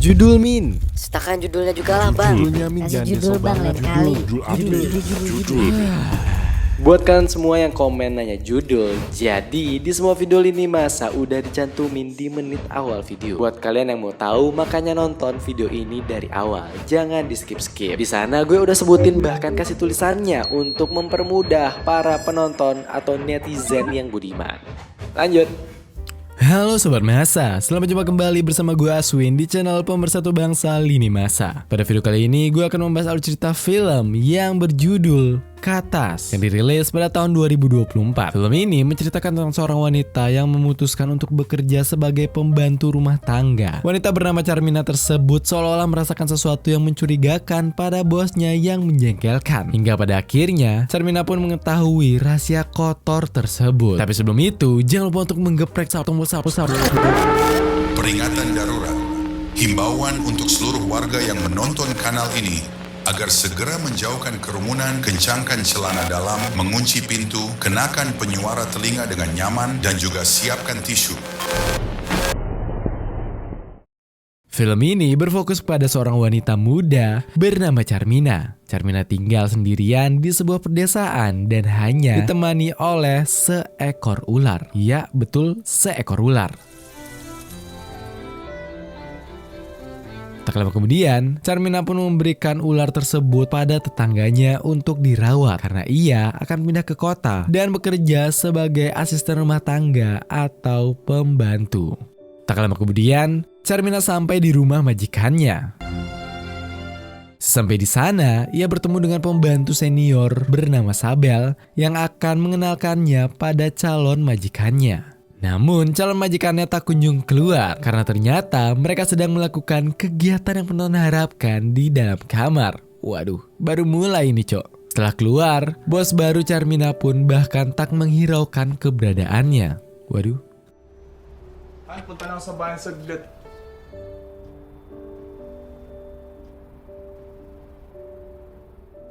Judul Min. Setakan judulnya juga lah bang. Judulnya Min, Kasih jangan judul besok bang banget. lain kali. Judul. Buat kalian semua yang komen nanya judul, jadi di semua video lini masa udah dicantumin di menit awal video. Buat kalian yang mau tahu, makanya nonton video ini dari awal, jangan di skip-skip. Di sana gue udah sebutin bahkan kasih tulisannya untuk mempermudah para penonton atau netizen yang budiman. Lanjut. Halo Sobat Masa, selamat jumpa kembali bersama gue Aswin di channel Pemersatu Bangsa Lini Masa. Pada video kali ini gue akan membahas alur cerita film yang berjudul Katas yang dirilis pada tahun 2024. Film ini menceritakan tentang seorang wanita yang memutuskan untuk bekerja sebagai pembantu rumah tangga. Wanita bernama Carmina tersebut seolah-olah merasakan sesuatu yang mencurigakan pada bosnya yang menjengkelkan. Hingga pada akhirnya, Carmina pun mengetahui rahasia kotor tersebut. Tapi sebelum itu, jangan lupa untuk menggeprek tombol subscribe. Peringatan darurat. Himbauan untuk seluruh warga yang menonton kanal ini agar segera menjauhkan kerumunan, kencangkan celana dalam, mengunci pintu, kenakan penyuara telinga dengan nyaman, dan juga siapkan tisu. Film ini berfokus pada seorang wanita muda bernama Carmina. Carmina tinggal sendirian di sebuah pedesaan dan hanya ditemani oleh seekor ular. Ya, betul, seekor ular. Tak lama kemudian, Carmina pun memberikan ular tersebut pada tetangganya untuk dirawat karena ia akan pindah ke kota dan bekerja sebagai asisten rumah tangga atau pembantu. Tak lama kemudian, Carmina sampai di rumah majikannya. Sampai di sana, ia bertemu dengan pembantu senior bernama Sabel yang akan mengenalkannya pada calon majikannya. Namun calon majikannya tak kunjung keluar karena ternyata mereka sedang melakukan kegiatan yang penonton harapkan di dalam kamar. Waduh, baru mulai nih cok. Setelah keluar, bos baru Carmina pun bahkan tak menghiraukan keberadaannya. Waduh. Ay, punta lang sa bahay saglit.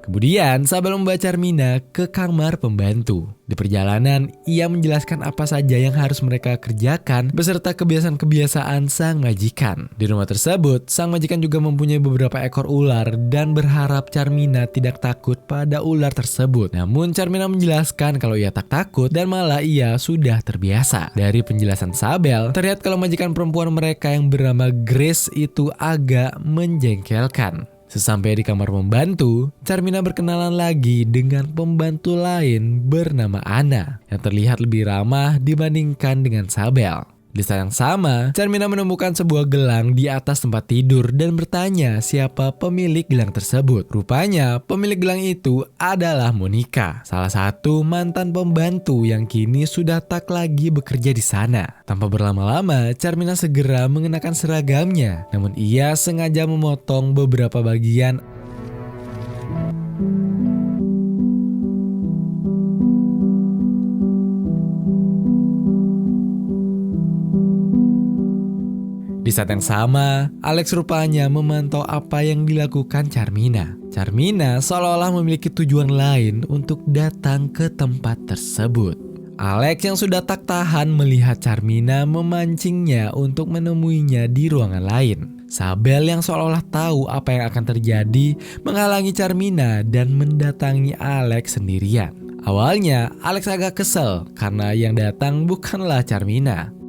Kemudian Sabel membawa Carmina ke kamar pembantu. Di perjalanan, ia menjelaskan apa saja yang harus mereka kerjakan beserta kebiasaan-kebiasaan sang majikan. Di rumah tersebut, sang majikan juga mempunyai beberapa ekor ular dan berharap Carmina tidak takut pada ular tersebut. Namun Carmina menjelaskan kalau ia tak takut dan malah ia sudah terbiasa. Dari penjelasan Sabel, terlihat kalau majikan perempuan mereka yang bernama Grace itu agak menjengkelkan. Sesampai di kamar pembantu, Carmina berkenalan lagi dengan pembantu lain bernama Ana yang terlihat lebih ramah dibandingkan dengan Sabel. Di saat yang sama, Carmina menemukan sebuah gelang di atas tempat tidur dan bertanya siapa pemilik gelang tersebut. Rupanya pemilik gelang itu adalah Monica, salah satu mantan pembantu yang kini sudah tak lagi bekerja di sana. Tanpa berlama-lama, Carmina segera mengenakan seragamnya, namun ia sengaja memotong beberapa bagian Di saat yang sama, Alex rupanya memantau apa yang dilakukan Carmina. Carmina seolah-olah memiliki tujuan lain untuk datang ke tempat tersebut. Alex yang sudah tak tahan melihat Carmina memancingnya untuk menemuinya di ruangan lain. Sabel yang seolah-olah tahu apa yang akan terjadi menghalangi Carmina dan mendatangi Alex sendirian. Awalnya, Alex agak kesel karena yang datang bukanlah Carmina.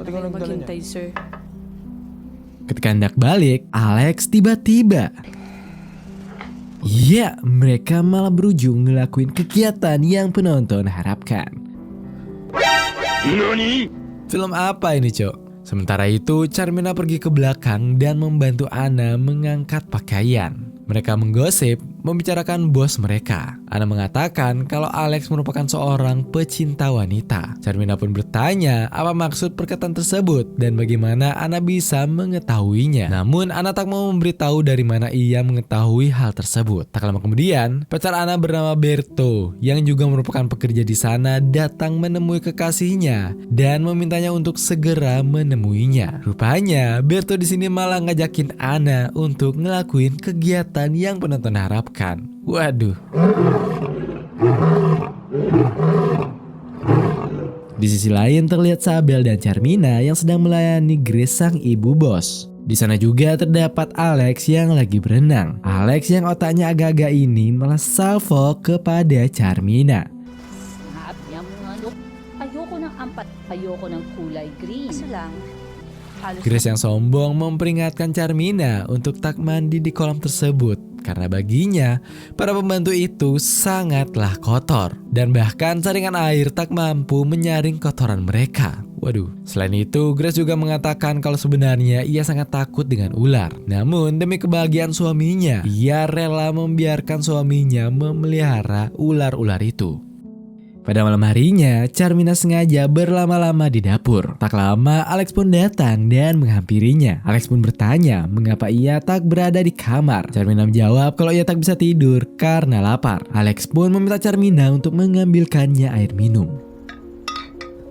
Pati ko nagdala niya. Maghintay, sir. Ketika hendak balik, Alex tiba-tiba. Ya, mereka malah berujung ngelakuin kegiatan yang penonton harapkan. Nani? Film apa ini, Cok? Sementara itu, Carmina pergi ke belakang dan membantu Ana mengangkat pakaian. Mereka menggosip, membicarakan bos mereka. Ana mengatakan kalau Alex merupakan seorang pecinta wanita. Carmina pun bertanya apa maksud perkataan tersebut dan bagaimana Ana bisa mengetahuinya. Namun Ana tak mau memberitahu dari mana ia mengetahui hal tersebut. Tak lama kemudian, pacar Ana bernama Berto yang juga merupakan pekerja di sana datang menemui kekasihnya dan memintanya untuk segera menemuinya. Rupanya Berto di sini malah ngajakin Ana untuk ngelakuin kegiatan yang penonton harapkan. Waduh. Di sisi lain terlihat Sabel dan Charmina yang sedang melayani Grace sang ibu bos. Di sana juga terdapat Alex yang lagi berenang. Alex yang otaknya agak-agak ini malah salvo kepada Charmina. Sabi mo nga, look, ayoko ng ampat, ayoko ng kulay green. Kaso lang, halos Grace yang sombong memperingatkan Charmina untuk tak mandi di kolam tersebut. Karena baginya, para pembantu itu sangatlah kotor. Dan bahkan saringan air tak mampu menyaring kotoran mereka. Waduh, selain itu Grace juga mengatakan kalau sebenarnya ia sangat takut dengan ular. Namun demi kebahagiaan suaminya, ia rela membiarkan suaminya memelihara ular-ular itu. Pada malam harinya, Charmina sengaja berlama-lama di dapur. Tak lama, Alex pun datang dan menghampirinya. Alex pun bertanya mengapa ia tak berada di kamar. Charmina menjawab kalau ia tak bisa tidur karena lapar. Alex pun meminta Charmina untuk mengambilkannya air minum.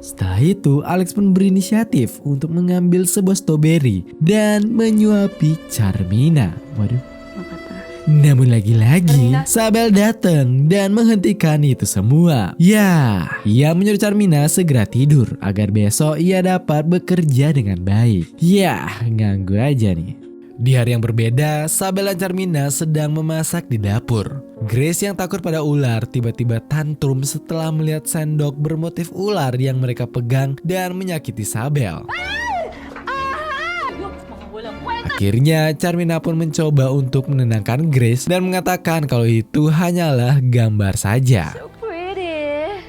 Setelah itu, Alex pun berinisiatif untuk mengambil sebuah stroberi dan menyuapi Charmina. Waduh. Namun lagi-lagi, Sabel datang dan menghentikan itu semua. Ya, ia menyuruh Charmina segera tidur agar besok ia dapat bekerja dengan baik. Ya, ganggu aja nih. Di hari yang berbeda, Sabel dan Charmina sedang memasak di dapur. Grace yang takut pada ular tiba-tiba tantrum setelah melihat sendok bermotif ular yang mereka pegang dan menyakiti Sabel. Akhirnya Charmina pun mencoba untuk menenangkan Grace dan mengatakan kalau itu hanyalah gambar saja. so pretty.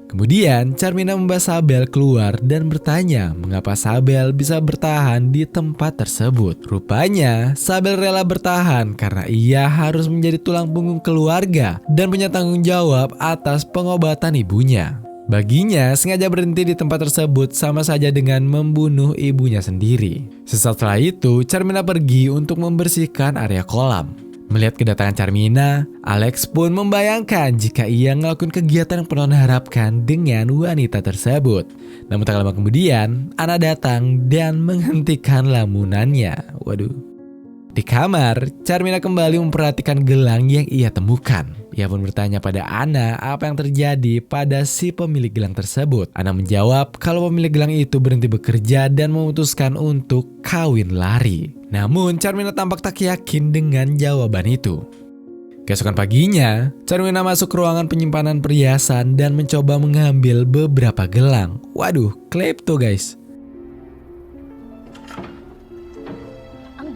Kemudian Charmina membawa Sabel keluar dan bertanya mengapa Sabel bisa bertahan di tempat tersebut. Rupanya Sabel rela bertahan karena ia harus menjadi tulang punggung keluarga dan punya tanggung jawab atas pengobatan ibunya. Baginya, sengaja berhenti di tempat tersebut sama saja dengan membunuh ibunya sendiri. Sesaat setelah itu, Charmina pergi untuk membersihkan area kolam. Melihat kedatangan Charmina, Alex pun membayangkan jika ia ngelakuin kegiatan yang pernah diharapkan dengan wanita tersebut. Namun tak lama kemudian, Anna datang dan menghentikan lamunannya. Waduh. Di kamar, Charmina kembali memperhatikan gelang yang ia temukan. Ia pun bertanya pada Anna apa yang terjadi pada si pemilik gelang tersebut. Anna menjawab kalau pemilik gelang itu berhenti bekerja dan memutuskan untuk kawin lari. Namun Charmina tampak tak yakin dengan jawaban itu. Keesokan paginya, Charmina masuk ke ruangan penyimpanan perhiasan dan mencoba mengambil beberapa gelang. Waduh, klepto guys.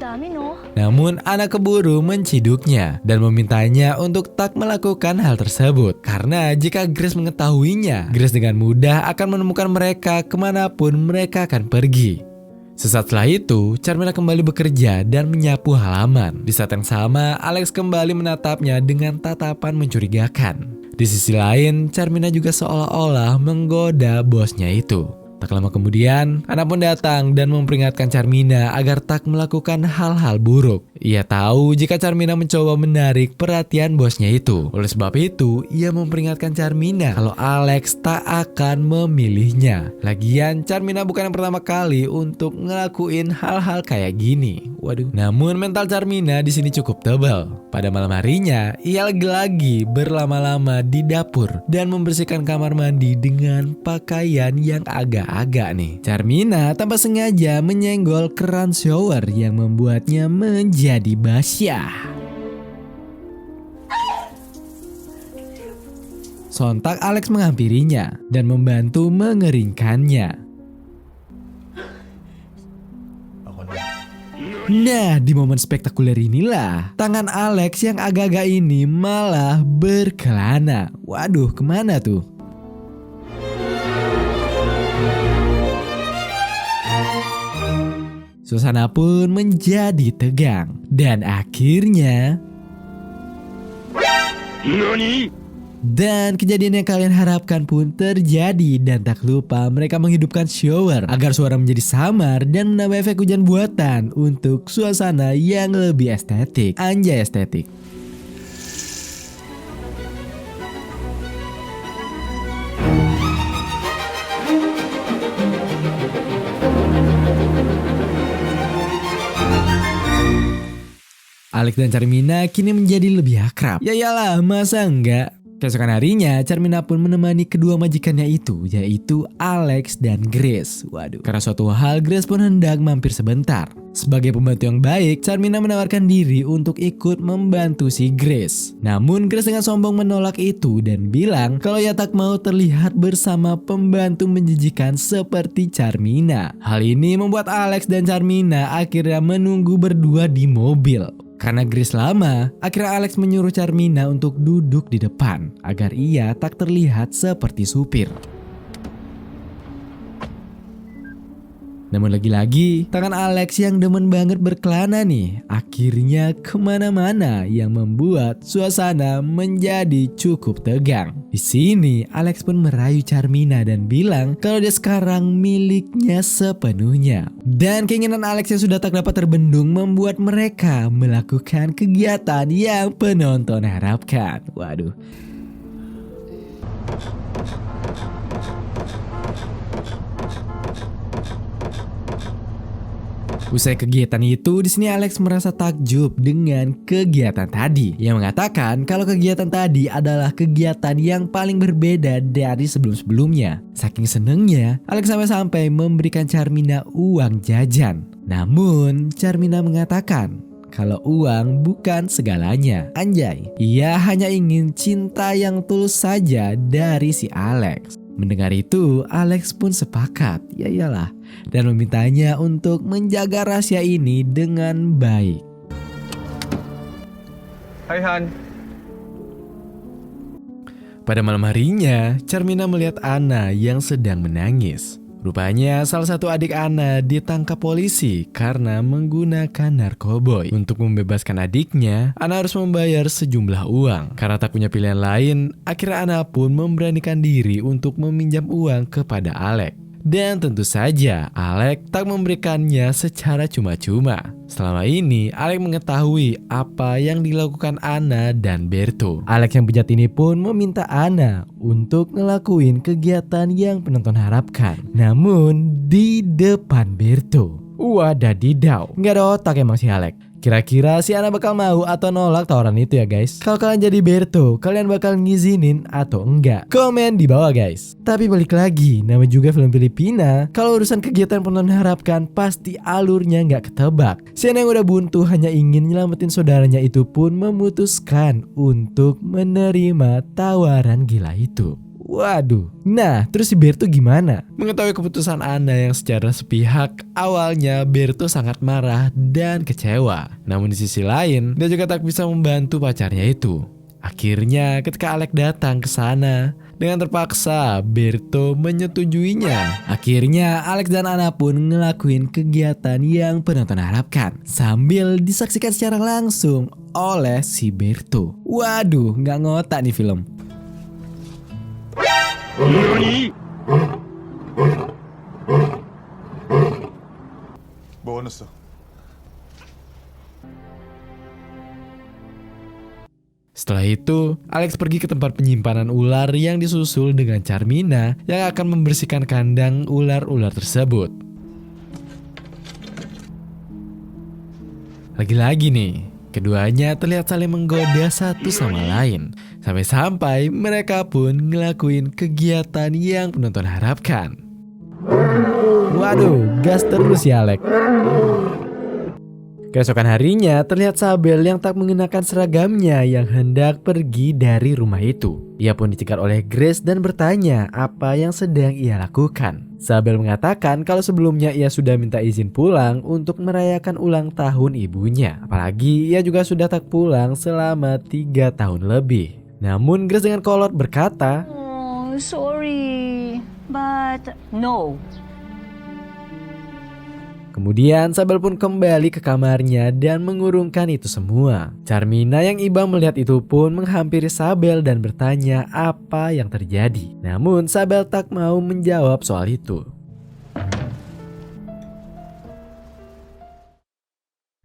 Dami no. Namun Anna keburu menciduknya dan memintanya untuk tak melakukan hal tersebut. Karena jika Grace mengetahuinya, Grace dengan mudah akan menemukan mereka kemanapun mereka akan pergi. Sesaat setelah itu, Charmina kembali bekerja dan menyapu halaman. Di saat yang sama, Alex kembali menatapnya dengan tatapan mencurigakan. Di sisi lain, Charmina juga seolah-olah menggoda bosnya itu. Tak lama kemudian, Anna pun datang dan memperingatkan Charmina agar tak melakukan hal-hal buruk. Ia tahu jika Charmina mencoba menarik perhatian bosnya itu. Oleh sebab itu, ia memperingatkan Charmina kalau Alex tak akan memilihnya. Lagian, Charmina bukan yang pertama kali untuk ngelakuin hal-hal kayak gini. Waduh. Namun mental Charmina di sini cukup tebal. Pada malam harinya, ia lagi-lagi berlama-lama di dapur dan membersihkan kamar mandi dengan pakaian yang agak-agak nih. Charmina tanpa sengaja menyenggol keran shower yang membuatnya menjadi basyah. Sontak Alex menghampirinya dan membantu mengeringkannya. Nah, di momen spektakuler inilah tangan Alex yang agak-agak ini malah berkelana. Waduh, kemana tuh? Suasana pun menjadi tegang. Dan akhirnya... Dan kejadian yang kalian harapkan pun terjadi. Dan tak lupa mereka menghidupkan shower agar suara menjadi samar dan menambah efek hujan buatan untuk suasana yang lebih estetik. Anjay estetik. Alex dan Carmina kini menjadi lebih akrab. Ya iyalah, masa enggak? Keesokan harinya, Carmina pun menemani kedua majikannya itu, yaitu Alex dan Grace. Waduh, karena suatu hal Grace pun hendak mampir sebentar. Sebagai pembantu yang baik, Carmina menawarkan diri untuk ikut membantu si Grace. Namun Grace dengan sombong menolak itu dan bilang kalau ia tak mau terlihat bersama pembantu menjijikan seperti Carmina. Hal ini membuat Alex dan Carmina akhirnya menunggu berdua di mobil. Karena Grace lama, akhirnya Alex menyuruh Carmina untuk duduk di depan agar ia tak terlihat seperti supir. Namun lagi-lagi, tangan Alex yang demen banget berkelana nih akhirnya kemana-mana yang membuat suasana menjadi cukup tegang. Di sini, Alex pun merayu Carmina dan bilang kalau dia sekarang miliknya sepenuhnya. Dan keinginan Alex yang sudah tak dapat terbendung membuat mereka melakukan kegiatan yang penonton harapkan. Waduh. Usai kegiatan itu, di sini Alex merasa takjub dengan kegiatan tadi yang mengatakan kalau kegiatan tadi adalah kegiatan yang paling berbeda dari sebelum-sebelumnya. Saking senengnya, Alex sampai-sampai memberikan Carmina uang jajan. Namun, Carmina mengatakan kalau uang bukan segalanya. Anjay, ia hanya ingin cinta yang tulus saja dari si Alex. Mendengar itu, Alex pun sepakat, ya iyalah, dan memintanya untuk menjaga rahasia ini dengan baik. Hai Han. Pada malam harinya, Carmina melihat Anna yang sedang menangis. Rupanya salah satu adik Anna ditangkap polisi karena menggunakan narkoboy. Untuk membebaskan adiknya, Anna harus membayar sejumlah uang. Karena tak punya pilihan lain, akhirnya Anna pun memberanikan diri untuk meminjam uang kepada Alex. Dan tentu saja Alex tak memberikannya secara cuma-cuma. Selama ini Alex mengetahui apa yang dilakukan Anna dan Berto. Alex yang bejat ini pun meminta Anna untuk ngelakuin kegiatan yang penonton harapkan. Namun di depan Berto. Wadadidau, nggak ada otak emang si Alex. Kira-kira si Anna bakal mau atau nolak tawaran itu ya guys? Kalau kalian jadi Berto, kalian bakal ngizinin atau enggak? Komen di bawah guys. Tapi balik lagi, nama juga film Filipina. Kalau urusan kegiatan penonton harapkan, pasti alurnya nggak ketebak. Si Anna yang udah buntu hanya ingin nyelamatin saudaranya itu pun memutuskan untuk menerima tawaran gila itu. Waduh, nah terus si Berto gimana? Mengetahui keputusan Anna yang secara sepihak, awalnya Berto sangat marah dan kecewa. Namun di sisi lain, dia juga tak bisa membantu pacarnya itu. Akhirnya ketika Alex datang ke sana, dengan terpaksa Berto menyetujuinya. Akhirnya Alex dan Anna pun ngelakuin kegiatan yang penonton harapkan sambil disaksikan secara langsung oleh si Berto. Waduh, nggak ngotak nih film. Bonus tuh. Setelah itu, Alex pergi ke tempat penyimpanan ular yang disusul dengan Carmina yang akan membersihkan kandang ular-ular tersebut. Lagi-lagi nih, keduanya terlihat saling menggoda satu sama lain. Sampai-sampai mereka pun ngelakuin kegiatan yang penonton harapkan. Waduh, gas terus ya Alex. Keesokan harinya terlihat Sabel yang tak mengenakan seragamnya yang hendak pergi dari rumah itu. Ia pun dicegat oleh Grace dan bertanya apa yang sedang ia lakukan. Sabel mengatakan kalau sebelumnya ia sudah minta izin pulang untuk merayakan ulang tahun ibunya. Apalagi ia juga sudah tak pulang selama 3 tahun lebih. Namun Grace dengan kolot berkata, Oh, sorry, but no. Kemudian Sabel pun kembali ke kamarnya dan mengurungkan itu semua. Carmina yang iba melihat itu pun menghampiri Sabel dan bertanya apa yang terjadi. Namun Sabel tak mau menjawab soal itu.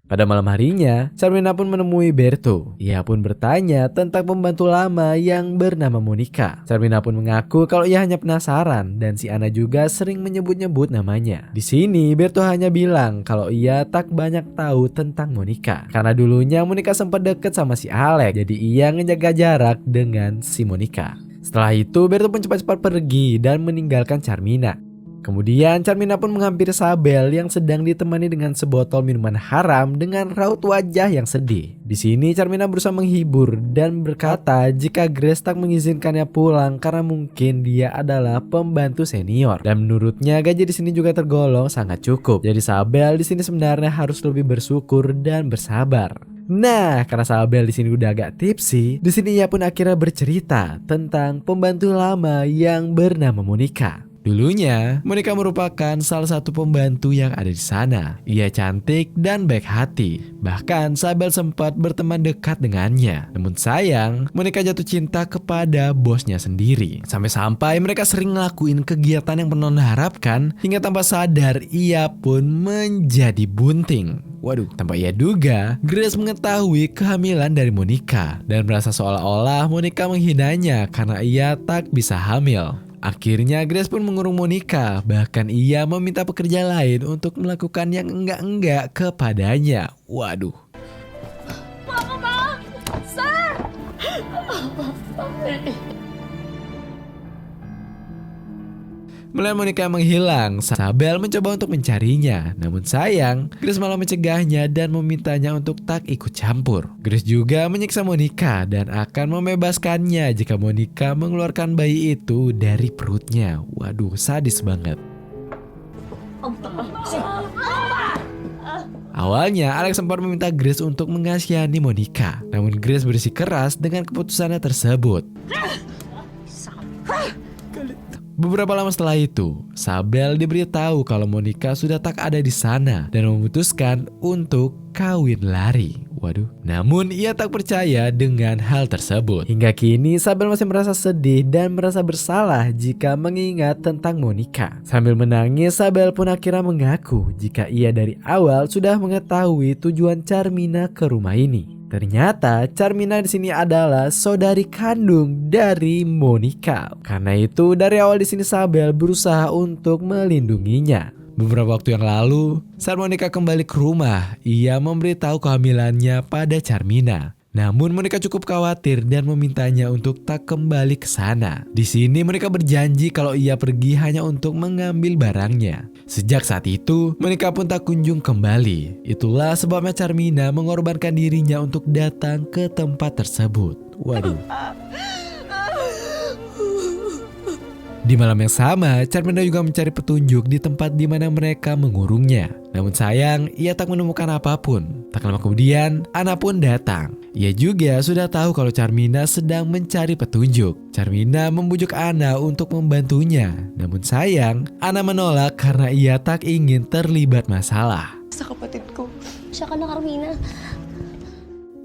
Pada malam harinya, Carmina pun menemui Berto. Ia pun bertanya tentang pembantu lama yang bernama Monica. Carmina pun mengaku kalau ia hanya penasaran dan si Ana juga sering menyebut-nyebut namanya. Di sini Berto hanya bilang kalau ia tak banyak tahu tentang Monica karena dulunya Monica sempat deket sama si Alex, jadi ia ngejaga jarak dengan si Monica. Setelah itu Berto pun cepat-cepat pergi dan meninggalkan Carmina. Kemudian Carmina pun menghampiri Sabel yang sedang ditemani dengan sebotol minuman haram dengan raut wajah yang sedih. Di sini Carmina berusaha menghibur dan berkata jika Grace tak mengizinkannya pulang karena mungkin dia adalah pembantu senior dan menurutnya gaji di sini juga tergolong sangat cukup. Jadi Sabel di sini sebenarnya harus lebih bersyukur dan bersabar. Nah, karena Sabel di sini udah agak tipsy, di sini ia pun akhirnya bercerita tentang pembantu lama yang bernama Monica. Dulunya, Monica merupakan salah satu pembantu yang ada di sana. Ia cantik dan baik hati. Bahkan Sabel sempat berteman dekat dengannya. Namun sayang, Monica jatuh cinta kepada bosnya sendiri. Sampai-sampai mereka sering ngelakuin kegiatan yang pernah diharapkan hingga tanpa sadar ia pun menjadi bunting. Waduh, tanpa ia duga, Grace mengetahui kehamilan dari Monica dan merasa seolah-olah Monica menghinanya karena ia tak bisa hamil. Akhirnya Grace pun mengurung Monica, bahkan ia meminta pekerja lain untuk melakukan yang enggak-enggak kepadanya. Waduh. Melihat Monica menghilang, Sabel mencoba untuk mencarinya. Namun sayang, Grace malah mencegahnya dan memintanya untuk tak ikut campur. Grace juga menyiksa Monica dan akan membebaskannya jika Monica mengeluarkan bayi itu dari perutnya. Waduh, sadis banget. Awalnya, Alex sempat meminta Grace untuk mengasihani Monica. Namun Grace bersikeras dengan keputusannya tersebut. Beberapa lama setelah itu, Sabel diberitahu kalau Monica sudah tak ada di sana dan memutuskan untuk kawin lari. Waduh. Namun ia tak percaya dengan hal tersebut. Hingga kini Sabel masih merasa sedih dan merasa bersalah jika mengingat tentang Monica. Sambil menangis, Sabel pun akhirnya mengaku jika ia dari awal sudah mengetahui tujuan Carmina ke rumah ini. Ternyata Carmina di sini adalah saudari kandung dari Monica. Karena itu dari awal di sini Sabel berusaha untuk melindunginya. Beberapa waktu yang lalu, saat Monica kembali ke rumah, ia memberitahu kehamilannya pada Carmina. Namun Monica cukup khawatir dan memintanya untuk tak kembali ke sana. Di sini Monica berjanji kalau ia pergi hanya untuk mengambil barangnya. Sejak saat itu, Monica pun tak kunjung kembali. Itulah sebabnya Carmina mengorbankan dirinya untuk datang ke tempat tersebut. Waduh. Di malam yang sama, Carmina juga mencari petunjuk di tempat di mana mereka mengurungnya. Namun sayang, ia tak menemukan apapun. Tak lama kemudian, Ana pun datang. Ia juga sudah tahu kalau Carmina sedang mencari petunjuk. Carmina membujuk Ana untuk membantunya. Namun sayang, Ana menolak karena ia tak ingin terlibat masalah. Sa kapatid ko. Siya ka na, Carmina.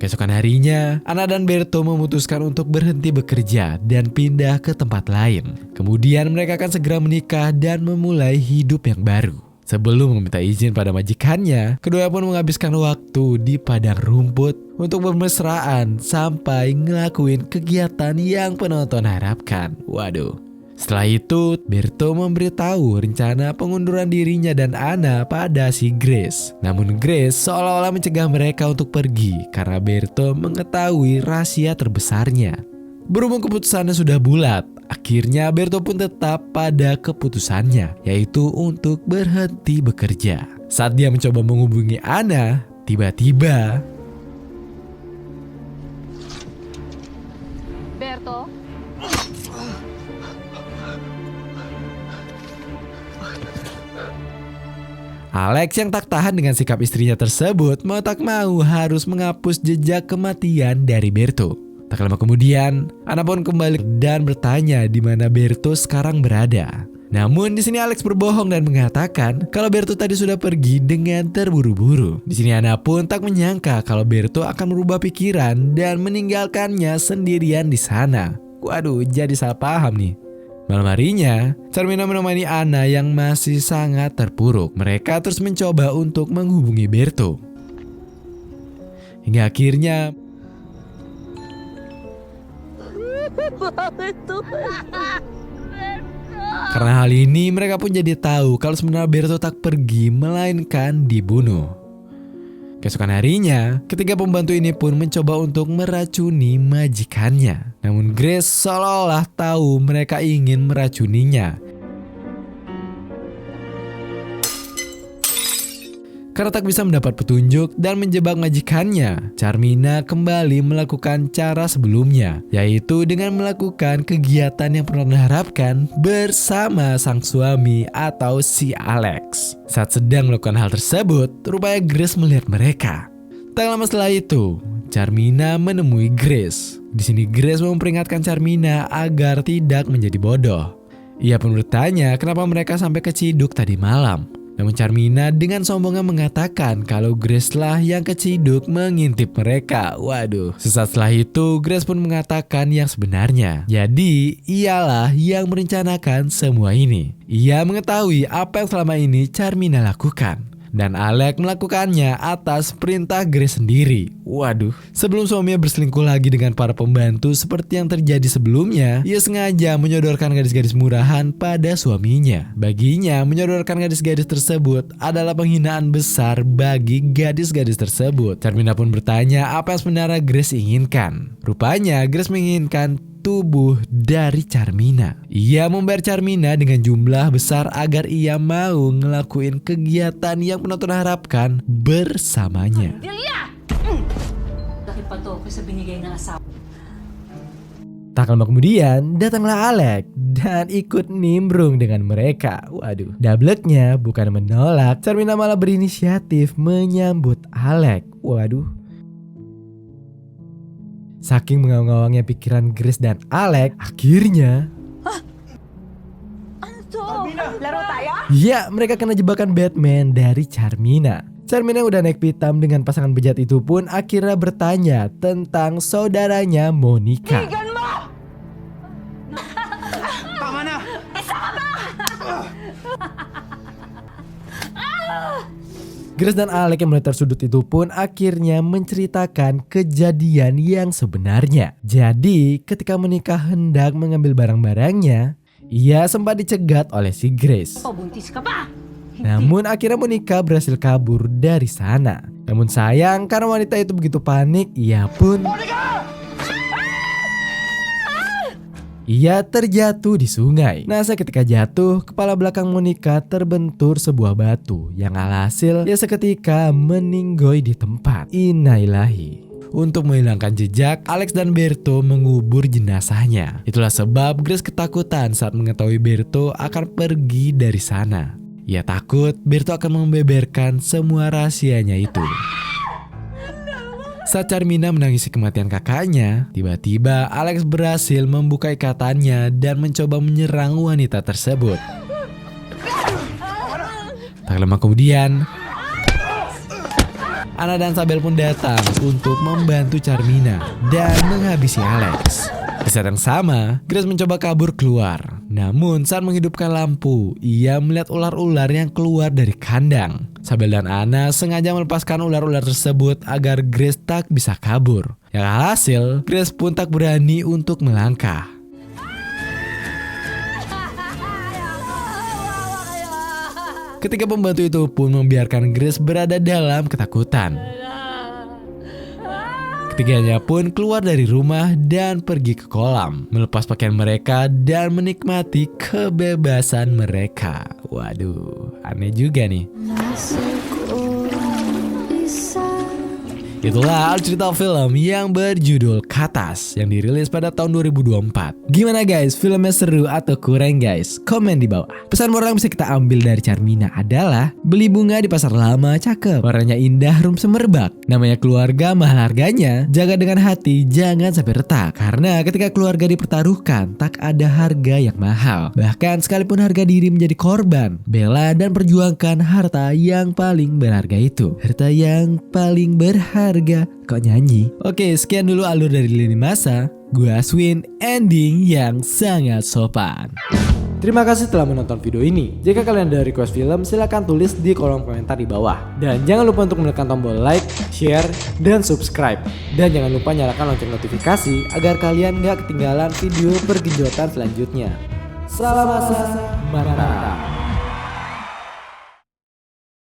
Keesokan harinya, Ana dan Berto memutuskan untuk berhenti bekerja dan pindah ke tempat lain. Kemudian mereka akan segera menikah dan memulai hidup yang baru. Sebelum meminta izin pada majikannya, kedua pun menghabiskan waktu di padang rumput untuk bermesraan sampai ngelakuin kegiatan yang penonton harapkan. Waduh. Setelah itu, Berto memberitahu rencana pengunduran dirinya dan Ana pada si Grace. Namun Grace seolah-olah mencegah mereka untuk pergi karena Berto mengetahui rahasia terbesarnya. Berhubung keputusannya sudah bulat, akhirnya Berto pun tetap pada keputusannya, yaitu untuk berhenti bekerja. Saat dia mencoba menghubungi Ana, tiba-tiba Berto? Alex yang tak tahan dengan sikap istrinya tersebut mau tak mau harus menghapus jejak kematian dari Berto. Tak lama kemudian, Ana pun kembali dan bertanya di mana Berto sekarang berada. Namun di sini Alex berbohong dan mengatakan kalau Berto tadi sudah pergi dengan terburu-buru. Di sini Ana pun tak menyangka kalau Berto akan merubah pikiran dan meninggalkannya sendirian di sana. Waduh, jadi salah paham nih. Malam harinya, Carmina menemani Ana yang masih sangat terpuruk. Mereka terus mencoba untuk menghubungi Berto. Hingga akhirnya karena hal ini mereka pun jadi tahu kalau sebenarnya Berto tak pergi melainkan dibunuh. Keesokan harinya, ketiga pembantu ini pun mencoba untuk meracuni majikannya. Namun Grace seolah-olah tahu mereka ingin meracuninya. Karena tak bisa mendapat petunjuk dan menjebak majikannya, Carmina kembali melakukan cara sebelumnya, yaitu dengan melakukan kegiatan yang pernah diharapkan bersama sang suami atau si Alex. Saat sedang melakukan hal tersebut, rupanya Grace melihat mereka. Tak lama setelah itu, Carmina menemui Grace. Di sini Grace memperingatkan Carmina agar tidak menjadi bodoh. Ia pun bertanya kenapa mereka sampai keciduk tadi malam. Namun Carmina dengan sombongnya mengatakan kalau Grace lah yang keciduk mengintip mereka. Waduh. Sesaat setelah itu Grace pun mengatakan yang sebenarnya. Jadi ialah yang merencanakan semua ini. Ia mengetahui apa yang selama ini Carmina lakukan. Dan Alex melakukannya atas perintah Grace sendiri. Waduh. Sebelum suaminya berselingkuh lagi dengan para pembantu seperti yang terjadi sebelumnya, ia sengaja menyodorkan gadis-gadis murahan pada suaminya. Baginya, menyodorkan gadis-gadis tersebut adalah penghinaan besar bagi gadis-gadis tersebut. Carmina pun bertanya apa yang sebenarnya Grace inginkan. Rupanya Grace menginginkan tubuh dari Carmina. Ia membayar Carmina dengan jumlah besar agar ia mau ngelakuin kegiatan yang penonton harapkan bersamanya. Dahil pa to ako sa binigay ng asawa. Tak lama kemudian datanglah Alex dan ikut nimbrung dengan mereka. Waduh, dableknya bukan menolak, Carmina malah berinisiatif menyambut Alex. Waduh. Saking mengawang-awangnya pikiran Grace dan Alex, akhirnya Laro tayo? ya, mereka kena jebakan Batman dari Carmina. Carmina yang udah naik pitam dengan pasangan bejat itu pun akhirnya bertanya tentang saudaranya Monica. Tama na! Grace dan Alex yang mulai tersudut itu pun akhirnya menceritakan kejadian yang sebenarnya. Jadi ketika Monica hendak mengambil barang-barangnya, ia sempat dicegat oleh si Grace. Pabuntis ka pa! Namun akhirnya Monica berhasil kabur dari sana. Namun sayang karena wanita itu begitu panik, ia pun ia terjatuh di sungai. Nah, seketika jatuh, kepala belakang Monica terbentur sebuah batu yang alhasil ia seketika meninggoy di tempat. Innalillahi. Untuk menghilangkan jejak, Alex dan Berto mengubur jenazahnya. Itulah sebab Grace ketakutan saat mengetahui Berto akan pergi dari sana. Ia takut Berto akan membeberkan semua rahasianya itu. Saat Carmina menangisi kematian kakaknya, tiba-tiba Alex berhasil membuka ikatannya dan mencoba menyerang wanita tersebut. Tak lama kemudian, Anna dan Sabel pun datang untuk membantu Carmina dan menghabisi Alex. Di saat yang sama, Grace mencoba kabur keluar. Namun saat menghidupkan lampu, ia melihat ular-ular yang keluar dari kandang. Sabel dan Anna sengaja melepaskan ular-ular tersebut agar Grace tak bisa kabur. Yang hasil, Grace pun tak berani untuk melangkah. Ketika pembantu itu pun membiarkan Grace berada dalam ketakutan. Ketiganya pun keluar dari rumah dan pergi ke kolam, melepas pakaian mereka dan menikmati kebebasan mereka. Waduh, aneh juga nih. Itulah cerita film yang berjudul Katas yang dirilis pada tahun 2024. Gimana guys, filmnya seru atau kurang guys? Komen di bawah. Pesan moral yang bisa kita ambil dari Carmina adalah beli bunga di pasar lama cakep, warnanya indah, rum semerbak. Namanya keluarga mahal harganya, jaga dengan hati, jangan sampai retak. Karena ketika keluarga dipertaruhkan, tak ada harga yang mahal. Bahkan sekalipun harga diri menjadi korban, bela dan perjuangkan harta yang paling berharga itu. Harta yang paling berharga. Kok nyanyi? Oke, sekian dulu alur dari Lini Masa. Gua Aswin, ending yang sangat sopan. Terima kasih telah menonton video ini. Jika kalian ada request film, silahkan tulis di kolom komentar di bawah. Dan jangan lupa untuk menekan tombol like, share, dan subscribe. Dan jangan lupa nyalakan lonceng notifikasi agar kalian gak ketinggalan video pergenjotan selanjutnya. Salam masa mantap.